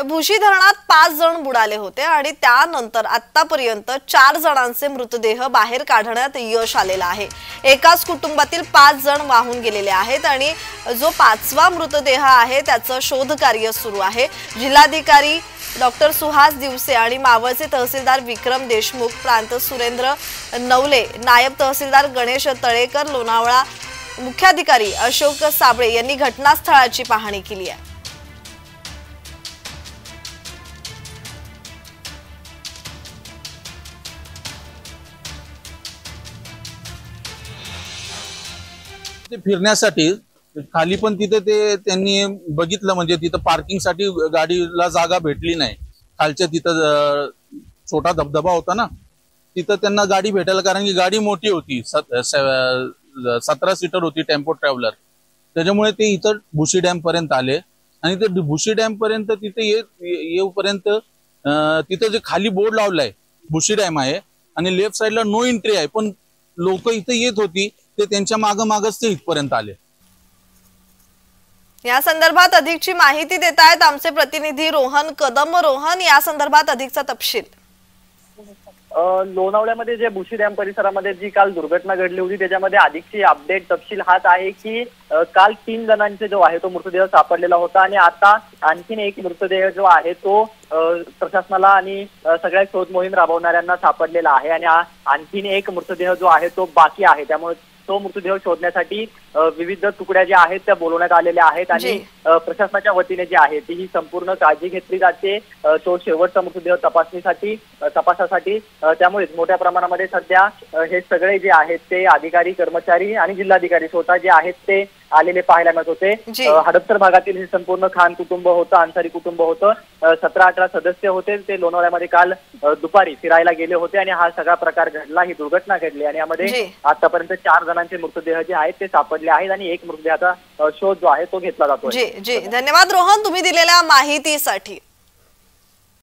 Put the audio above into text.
भुशी धरणात 5 जण बुडाले होते आणि त्यानंतर आतापर्यंत 4 जणांचे मृतदेह बाहेर काढण्यात यश आलेलं आहे। एकाच कुटुंबातील 5 जण वाहून गेलेले आहेत आणि जो 5वा मृतदेह आहे त्याचं शोध कार्य सुरू आहे। जिल्हाधिकारी डॉक्टर सुहास दिवसे आणि मावळचे तहसीलदार विक्रम देशमुख, प्रांत सुरेंद्र नवले, नायब तहसीलदार गणेश तळेकर, लोणावळा मुख्याधिकारी अशोक साबळे यांनी घटनास्थळाची पाहणी केली आहे। फिरण्यासाठी खाली पण तिथे ते त्यांनी बघितलं, म्हणजे तिथं पार्किंगसाठी गाडीला जागा भेटली नाही। खालच्या तिथं छोटा धबधबा होता ना, तिथं त्यांना गाडी भेटायला, कारण की गाडी मोठी होती, 17 सीटर होती, टेम्पो ट्रॅव्हलर। त्याच्यामुळे ते इथं भुशी डॅम पर्यंत आले आणि ते भुशी डॅम पर्यंत तिथे येऊपर्यंत तिथं जे खाली बोर्ड लावलाय भुशी डॅम आहे आणि लेफ्ट साइडला नो एंट्री आहे, पण लोक इथे येत होती, ते त्यांच्या मागच ते इथपर्यंत आले। या संदर्भात अधिकची माहिती देत आहेत आमचे प्रतिनिधी रोहन कदम। रोहन, या संदर्भात अधिकचा तपशील। लोणावळ्यामध्ये जे भुशी डॅम परिसरामध्ये जी काल दुर्घटना घडली होती त्याच्यामध्ये अधिकची अपडेट तपशील हाच आहे की काल 3 जणांचे जो आहे तो मृतदेह सापडलेला होता आणि आता आणखीन एक मृतदेह जो आहे तो प्रशासनाला आणि सगळ्या शोध मोहीम राबवणाऱ्यांना सापडलेला आहे आणि आणखीन एक मृतदेह जो आहे तो बाकी आहे। त्यामुळे तो मृतदेह शोधण्यासाठी विविध तुकड्या ज्या आहेत त्या बोलवण्यात आलेल्या आहेत आणि प्रशासनाच्या वतीने जी आहे ती ही संपूर्ण काळजी घेतली जाते तो शेवटचा मृतदेह तपासासाठी। त्यामुळे मोठ्या प्रमाणामध्ये सध्या हे सगळे जे आहेत ते अधिकारी, कर्मचारी आणि जिल्हाधिकारी स्वतः जे आहेत ते आलेले पाहायला मिळत होते। हडपसर भागातील हे संपूर्ण खान कुटुंब होतं, अन्सारी कुटुंब होतं, 17-18 सदस्य होते। ते लोणावळ्यामध्ये काल दुपारी फिरायला गेले होते आणि हा सगळा प्रकार घडला, ही दुर्घटना घडली आणि यामध्ये आतापर्यंत 4 जणांचे मृतदेह जे आहेत ते सापडले आहेत आणि एक मृतदेहाचा शोध जो आहे तो घेतला जातोय। जी धन्यवाद रोहन, तुम्ही दिलेल्या माहितीसाठी।